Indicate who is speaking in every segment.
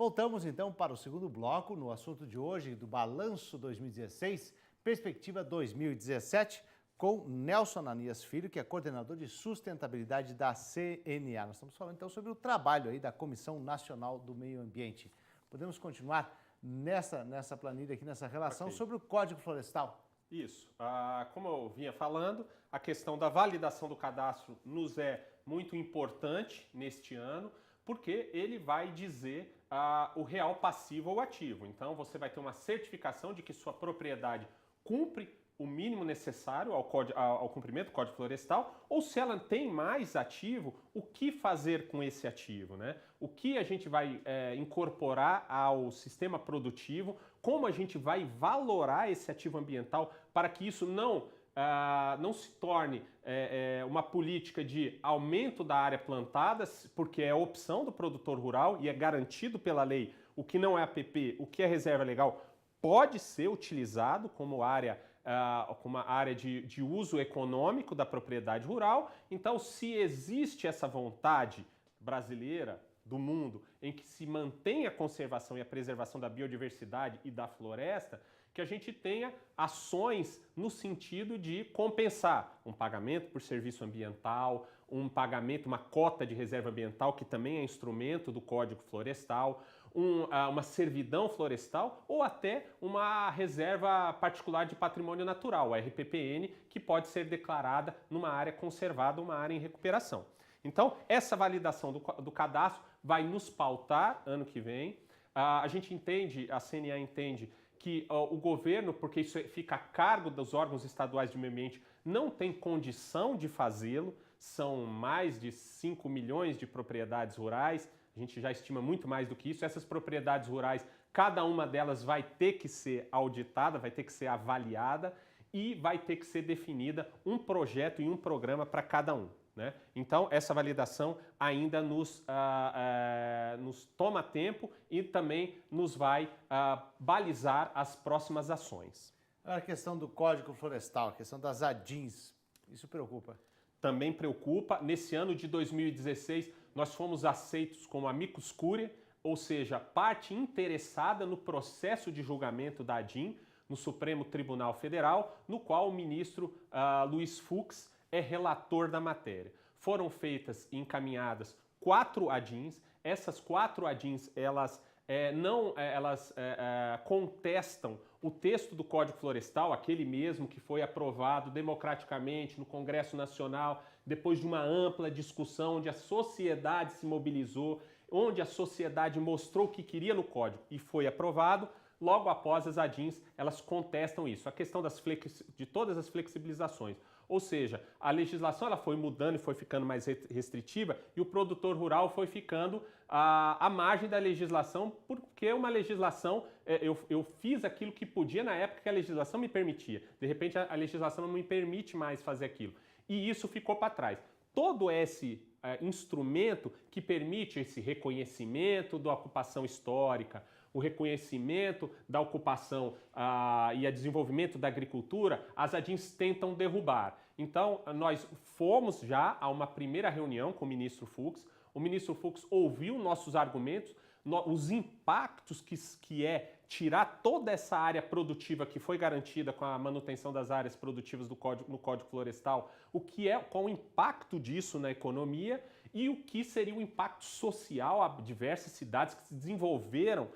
Speaker 1: Voltamos então para o segundo bloco no assunto de hoje do Balanço 2016, Perspectiva 2017, com Nelson Ananias Filho, que é coordenador de sustentabilidade da CNA. Nós estamos falando então sobre o trabalho aí da Comissão Nacional do Meio Ambiente. Podemos continuar nessa planilha aqui, nessa relação sobre o Código Florestal?
Speaker 2: Isso. Como eu vinha falando, a questão da validação do cadastro nos é muito importante neste ano, porque ele vai dizer o real passivo ou ativo. Então você vai ter uma certificação de que sua propriedade cumpre o mínimo necessário ao cumprimento do Código Florestal, ou se ela tem mais ativo, o que fazer com esse ativo, né? O que a gente vai incorporar ao sistema produtivo, como a gente vai valorar esse ativo ambiental para que isso não se torne uma política de aumento da área plantada, porque é opção do produtor rural e é garantido pela lei. O que não é APP, o que é reserva legal, pode ser utilizado como uma área de uso econômico da propriedade rural. Então, se existe essa vontade brasileira, do mundo, em que se mantém a conservação e a preservação da biodiversidade e da floresta, que a gente tenha ações no sentido de compensar um pagamento por serviço ambiental, um pagamento, uma cota de reserva ambiental, que também é instrumento do Código Florestal, uma servidão florestal ou até uma reserva particular de patrimônio natural, a RPPN, que pode ser declarada numa área conservada, uma área em recuperação. Então, essa validação do cadastro vai nos pautar ano que vem. A gente entende, a CNA entende que o governo, porque isso fica a cargo dos órgãos estaduais de meio ambiente, não tem condição de fazê-lo. São mais de 5 milhões de propriedades rurais, a gente já estima muito mais do que isso. Essas propriedades rurais, cada uma delas vai ter que ser auditada, vai ter que ser avaliada e vai ter que ser definida um projeto e um programa para cada um, né? Então, essa validação ainda nos toma tempo e também nos vai balizar as próximas ações.
Speaker 1: A questão do Código Florestal, a questão das ADINs, isso preocupa?
Speaker 2: Também preocupa. Nesse ano de 2016, nós fomos aceitos como amicus curiae, ou seja, parte interessada no processo de julgamento da ADIN no Supremo Tribunal Federal, no qual o ministro Luiz Fux é relator da matéria. Foram feitas e encaminhadas 4 ADINs. Essas 4 ADINs, elas contestam o texto do Código Florestal, aquele mesmo que foi aprovado democraticamente no Congresso Nacional, depois de uma ampla discussão, onde a sociedade se mobilizou, onde a sociedade mostrou o que queria no Código e foi aprovado. Logo após, as ADINs, elas contestam isso, a questão de todas as flexibilizações. Ou seja, a legislação ela foi mudando e foi ficando mais restritiva e o produtor rural foi ficando à margem da legislação, porque uma legislação, eu fiz aquilo que podia na época que a legislação me permitia. De repente, a legislação não me permite mais fazer aquilo. E isso ficou para trás. Todo esse instrumento que permite esse reconhecimento da ocupação histórica, o reconhecimento da ocupação e o desenvolvimento da agricultura, as ADINs tentam derrubar. Então, nós fomos já a uma primeira reunião com o ministro Fux. O ministro Fux ouviu nossos argumentos, os impactos que é tirar toda essa área produtiva que foi garantida com a manutenção das áreas produtivas no Código Florestal, qual o impacto disso na economia e o que seria o impacto social a diversas cidades que se desenvolveram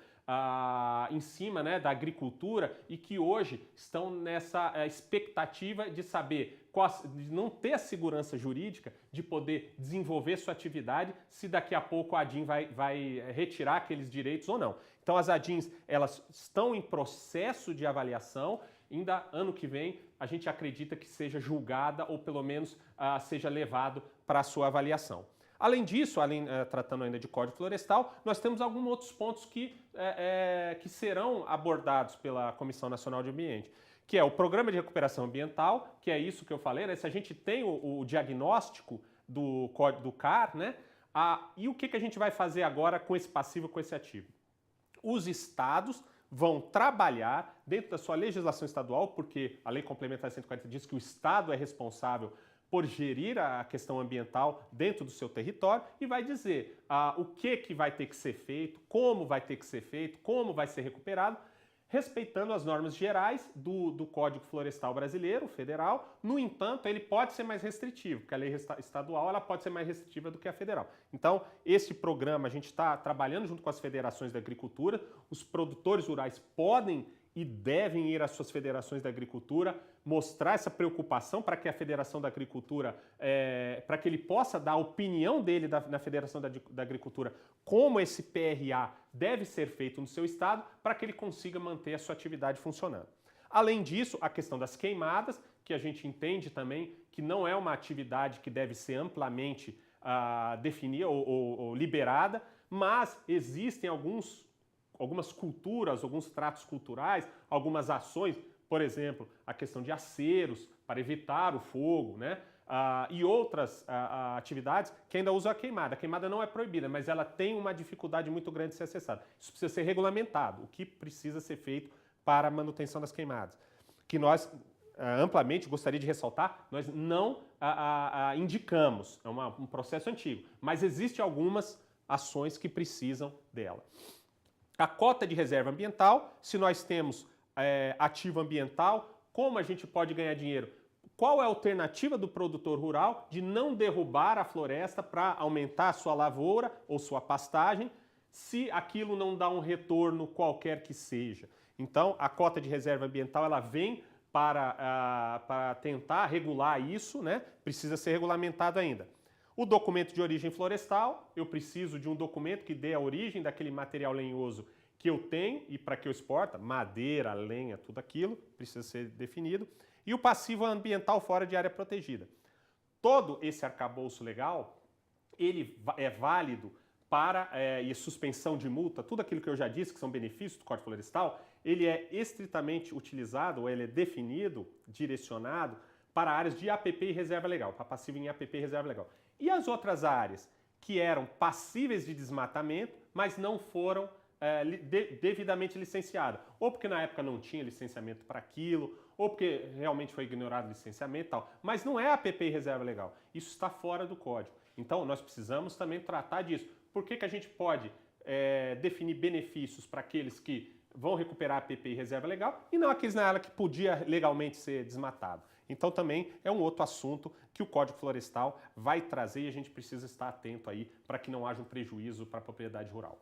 Speaker 2: em cima, né, da agricultura e que hoje estão nessa expectativa de saber, de não ter a segurança jurídica de poder desenvolver sua atividade, se daqui a pouco a ADIN vai retirar aqueles direitos ou não. Então as ADINs, elas estão em processo de avaliação. Ainda ano que vem a gente acredita que seja julgada ou pelo menos seja levado para a sua avaliação. Além disso, tratando ainda de Código Florestal, nós temos alguns outros pontos que serão abordados pela Comissão Nacional de Ambiente, que é o Programa de Recuperação Ambiental, que é isso que eu falei, né? Se a gente tem o diagnóstico do CAR, né? E o que a gente vai fazer agora com esse passivo, com esse ativo? Os estados vão trabalhar dentro da sua legislação estadual, porque a Lei Complementar 140 diz que o estado é responsável por gerir a questão ambiental dentro do seu território e vai dizer o que vai ter que ser feito, como vai ter que ser feito, como vai ser recuperado, respeitando as normas gerais do Código Florestal Brasileiro, federal. No entanto, ele pode ser mais restritivo, porque a lei estadual ela pode ser mais restritiva do que a federal. Então, esse programa a gente está trabalhando junto com as federações da agricultura, os produtores rurais podem e devem ir às suas federações da agricultura, mostrar essa preocupação para que a Federação da Agricultura, para que ele possa dar a opinião dele na Federação da Agricultura, como esse PRA deve ser feito no seu estado, para que ele consiga manter a sua atividade funcionando. Além disso, a questão das queimadas, que a gente entende também que não é uma atividade que deve ser amplamente definida ou liberada, mas existem algumas culturas, alguns tratos culturais, algumas ações, por exemplo, a questão de aceros para evitar o fogo, né? E outras atividades que ainda usam a queimada. A queimada não é proibida, mas ela tem uma dificuldade muito grande de ser acessada. Isso precisa ser regulamentado, o que precisa ser feito para a manutenção das queimadas. Que nós, amplamente, gostaria de ressaltar, nós não indicamos, é um processo antigo, mas existem algumas ações que precisam dela. A cota de reserva ambiental, se nós temos ativo ambiental, como a gente pode ganhar dinheiro? Qual é a alternativa do produtor rural de não derrubar a floresta para aumentar a sua lavoura ou sua pastagem, se aquilo não dá um retorno qualquer que seja? Então, a cota de reserva ambiental ela vem para tentar regular isso, né? Precisa ser regulamentado ainda. O documento de origem florestal, eu preciso de um documento que dê a origem daquele material lenhoso que eu tenho e para que eu exporta, madeira, lenha, tudo aquilo, precisa ser definido. E o passivo ambiental fora de área protegida. Todo esse arcabouço legal, ele é válido para e suspensão de multa, tudo aquilo que eu já disse que são benefícios do Código Florestal, ele é estritamente utilizado, ou ele é definido, direcionado para áreas de APP e reserva legal, para passivo em APP e reserva legal. E as outras áreas que eram passíveis de desmatamento, mas não foram devidamente licenciadas. Ou porque na época não tinha licenciamento para aquilo, ou porque realmente foi ignorado o licenciamento e tal. Mas não é APP e reserva legal. Isso está fora do código. Então nós precisamos também tratar disso. Por que a gente pode definir benefícios para aqueles que vão recuperar APP e reserva legal e não aqueles na área que podia legalmente ser desmatado? Então também é um outro assunto que o Código Florestal vai trazer e a gente precisa estar atento aí para que não haja um prejuízo para a propriedade rural.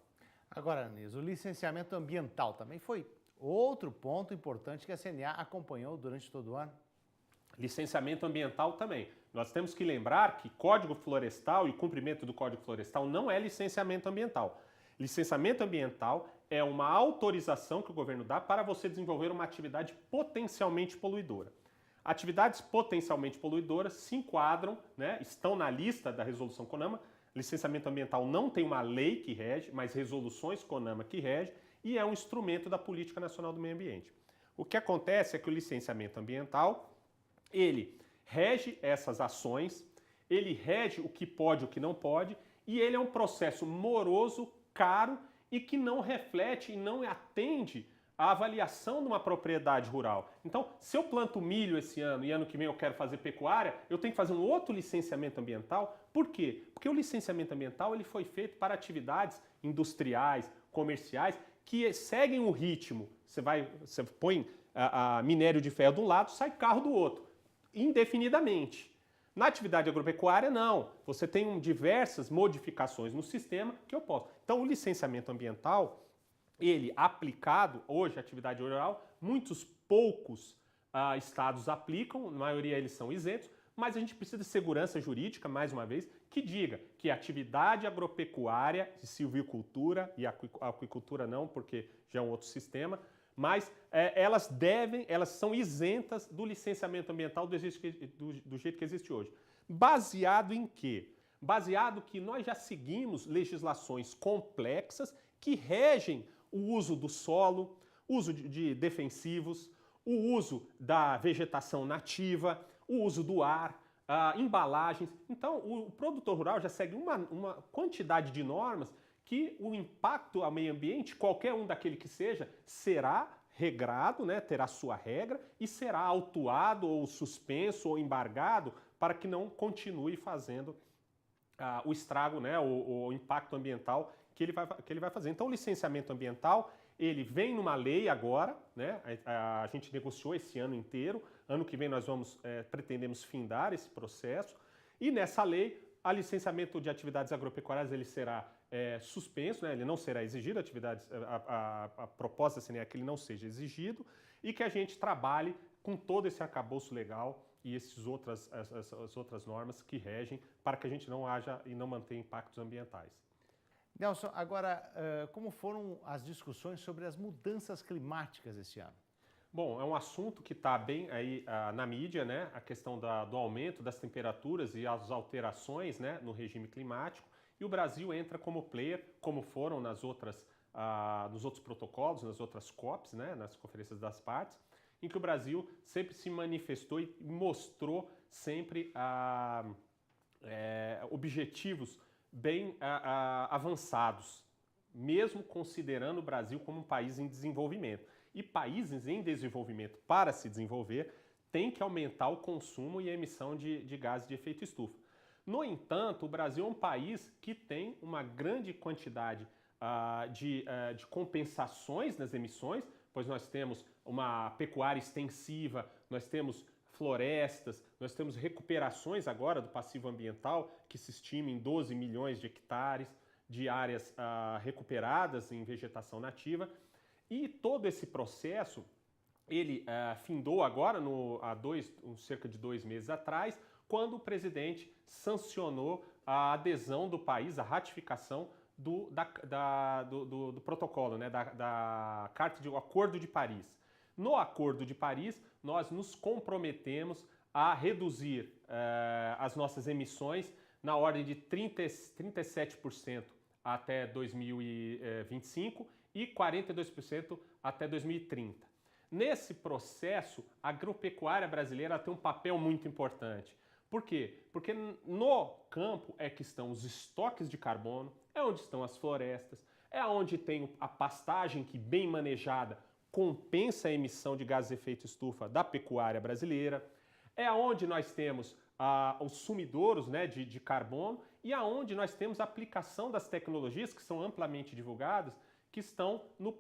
Speaker 1: Agora, Anísio, o licenciamento ambiental também foi outro ponto importante que a CNA acompanhou durante todo o ano?
Speaker 2: Licenciamento ambiental também. Nós temos que lembrar que Código Florestal e cumprimento do Código Florestal não é licenciamento ambiental. Licenciamento ambiental é uma autorização que o governo dá para você desenvolver uma atividade potencialmente poluidora. Atividades potencialmente poluidoras se enquadram, né, estão na lista da resolução CONAMA. Licenciamento ambiental não tem uma lei que rege, mas resoluções CONAMA que rege e é um instrumento da Política Nacional do Meio Ambiente. O que acontece é que o licenciamento ambiental, ele rege essas ações, ele rege o que pode e o que não pode e ele é um processo moroso, caro e que não reflete e não atende a avaliação de uma propriedade rural. Então, se eu planto milho esse ano e ano que vem eu quero fazer pecuária, eu tenho que fazer um outro licenciamento ambiental. Por quê? Porque o licenciamento ambiental ele foi feito para atividades industriais, comerciais, que seguem um ritmo. Você põe a minério de ferro de um lado, sai carro do outro, indefinidamente. Na atividade agropecuária, não. Você tem diversas modificações no sistema que eu posso. Então, o licenciamento ambiental, ele aplicado hoje à atividade rural, muitos poucos estados aplicam, na maioria eles são isentos, mas a gente precisa de segurança jurídica, mais uma vez, que diga que a atividade agropecuária, de silvicultura e aquicultura não, porque já é um outro sistema, mas elas são isentas do licenciamento ambiental do jeito que existe hoje. Baseado em quê? Baseado que nós já seguimos legislações complexas que regem o uso do solo, uso de defensivos, o uso da vegetação nativa, o uso do ar, embalagens. Então, o produtor rural já segue uma quantidade de normas que o impacto ao meio ambiente, qualquer um daquele que seja, será regrado, né, terá sua regra e será autuado ou suspenso ou embargado para que não continue fazendo o estrago, né, o impacto ambiental que ele vai fazer. Então, o licenciamento ambiental, ele vem numa lei agora, né, a gente negociou esse ano inteiro, ano que vem nós pretendemos findar esse processo, e nessa lei, o licenciamento de atividades agropecuárias ele será suspenso, né, ele não será exigido, a proposta assim, é que ele não seja exigido, e que a gente trabalhe com todo esse arcabouço legal e as outras normas que regem para que a gente não haja e não mantenha impactos ambientais.
Speaker 1: Nelson, agora, como foram as discussões sobre as mudanças climáticas esse ano?
Speaker 2: Bom, é um assunto que está bem aí na mídia, né? A questão do aumento das temperaturas e as alterações, né, no regime climático. E o Brasil entra como player, como foram nos outros protocolos, nas outras COPs, né, nas conferências das partes, em que o Brasil sempre se manifestou e mostrou sempre objetivos bem avançados, mesmo considerando o Brasil como um país em desenvolvimento. E países em desenvolvimento, para se desenvolver, têm que aumentar o consumo e a emissão de gases de efeito estufa. No entanto, o Brasil é um país que tem uma grande quantidade de compensações nas emissões, pois nós temos uma pecuária extensiva, nós temos florestas, nós temos recuperações agora do passivo ambiental, que se estima em 12 milhões de hectares de áreas recuperadas em vegetação nativa. E todo esse processo, ele findou agora, cerca de 2 meses atrás, quando o presidente sancionou a adesão do país, a ratificação do protocolo, né, da Carta do Acordo de Paris. No Acordo de Paris, nós nos comprometemos a reduzir as nossas emissões na ordem de 37% até 2025 e 42% até 2030. Nesse processo, a agropecuária brasileira tem um papel muito importante. Por quê? Porque no campo é que estão os estoques de carbono, é onde estão as florestas, é onde tem a pastagem que, bem manejada, compensa a emissão de gases de efeito estufa da pecuária brasileira, é onde nós temos os sumidouros, né, de carbono e aonde nós temos a aplicação das tecnologias que são amplamente divulgadas, que estão no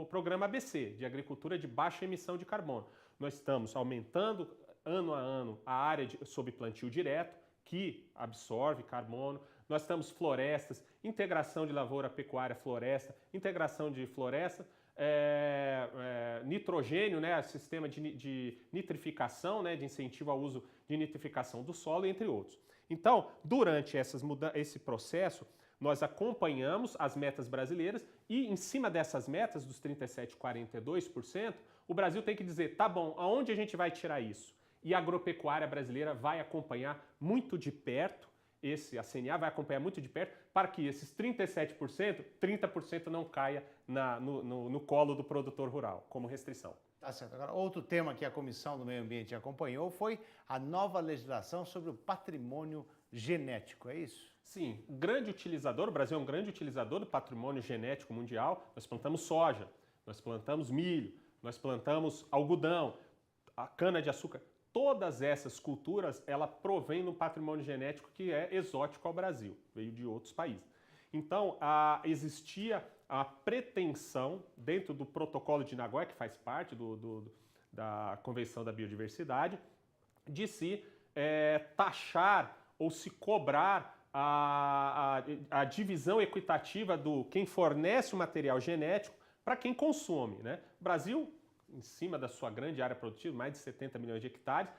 Speaker 2: programa ABC, de agricultura de baixa emissão de carbono. Nós estamos aumentando ano a ano a área sob plantio direto, que absorve carbono. Nós temos florestas, integração de lavoura, pecuária, floresta, integração de floresta, nitrogênio, né, sistema de nitrificação, né, de incentivo ao uso de nitrificação do solo, entre outros. Então, durante esse processo, nós acompanhamos as metas brasileiras e, em cima dessas metas, dos 37% e 42%, o Brasil tem que dizer, tá bom, aonde a gente vai tirar isso? E a agropecuária brasileira vai acompanhar muito de perto, a CNA vai acompanhar muito de perto, para que esses 37%, 30% não caia no colo do produtor rural, como restrição.
Speaker 1: Tá certo. Agora, outro tema que a Comissão do Meio Ambiente acompanhou foi a nova legislação sobre o patrimônio genético, é isso?
Speaker 2: Sim, o Brasil é um grande utilizador do patrimônio genético mundial. Nós plantamos soja, nós plantamos milho, nós plantamos algodão, a cana-de-açúcar. Todas essas culturas, ela provém de um patrimônio genético que é exótico ao Brasil, veio de outros países. Então, existia a pretensão, dentro do protocolo de Nagoya, que faz parte da Convenção da Biodiversidade, de se taxar ou se cobrar a divisão equitativa do quem fornece o material genético para quem consome, né? O Brasil, em cima da sua grande área produtiva, mais de 70 milhões de hectares,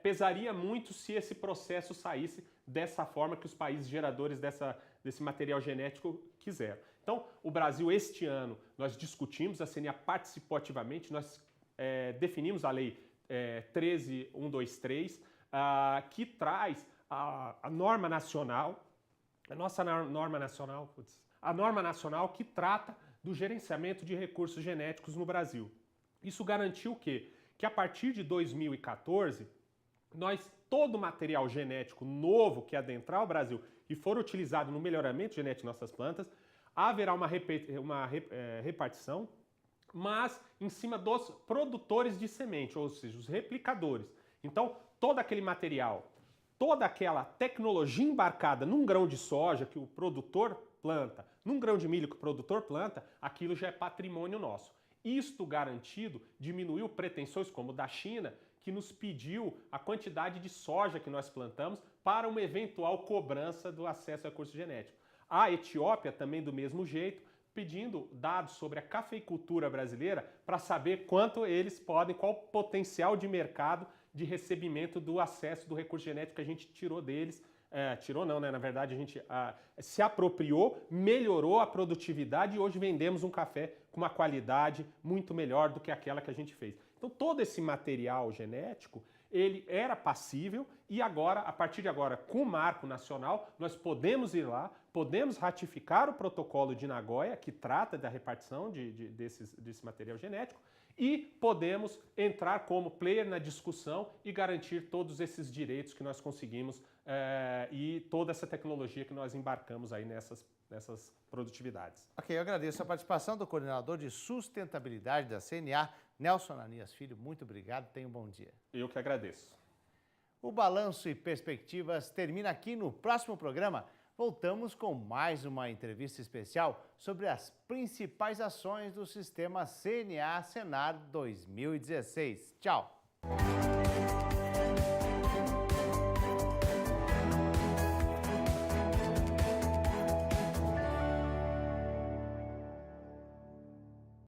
Speaker 2: pesaria muito se esse processo saísse dessa forma que os países geradores desse material genético quiseram. Então, o Brasil, este ano, nós discutimos, a CNA participou ativamente, nós definimos a Lei 13.123, que traz a norma nacional, a norma nacional que trata do gerenciamento de recursos genéticos no Brasil. Isso garantiu o quê? Que a partir de 2014, todo material genético novo que adentrar o Brasil e for utilizado no melhoramento genético de nossas plantas, haverá uma repartição, mas em cima dos produtores de semente, ou seja, os replicadores. Então, todo aquele material, toda aquela tecnologia embarcada num grão de soja que o produtor planta, num grão de milho que o produtor planta, aquilo já é patrimônio nosso. Isto garantido diminuiu pretensões como o da China, que nos pediu a quantidade de soja que nós plantamos para uma eventual cobrança do acesso ao recurso genético. A Etiópia também do mesmo jeito, pedindo dados sobre a cafeicultura brasileira para saber quanto eles podem, qual o potencial de mercado de recebimento do acesso do recurso genético que a gente tirou deles. Tirou não, né? Na verdade a gente se apropriou, melhorou a produtividade e hoje vendemos um café com uma qualidade muito melhor do que aquela que a gente fez. Então todo esse material genético, ele era passível e agora, a partir de agora, com o marco nacional, nós podemos ir lá, podemos ratificar o protocolo de Nagoya, que trata da repartição desse material genético, e podemos entrar como player na discussão e garantir todos esses direitos que nós conseguimos e toda essa tecnologia que nós embarcamos aí nessas produtividades.
Speaker 1: Ok, eu agradeço a participação do coordenador de sustentabilidade da CNA, Nelson Ananias Filho. Muito obrigado, tenha um bom dia.
Speaker 2: Eu que agradeço.
Speaker 1: O Balanço e Perspectivas termina aqui. No próximo programa, voltamos com mais uma entrevista especial sobre as principais ações do sistema CNA Senar 2016. Tchau!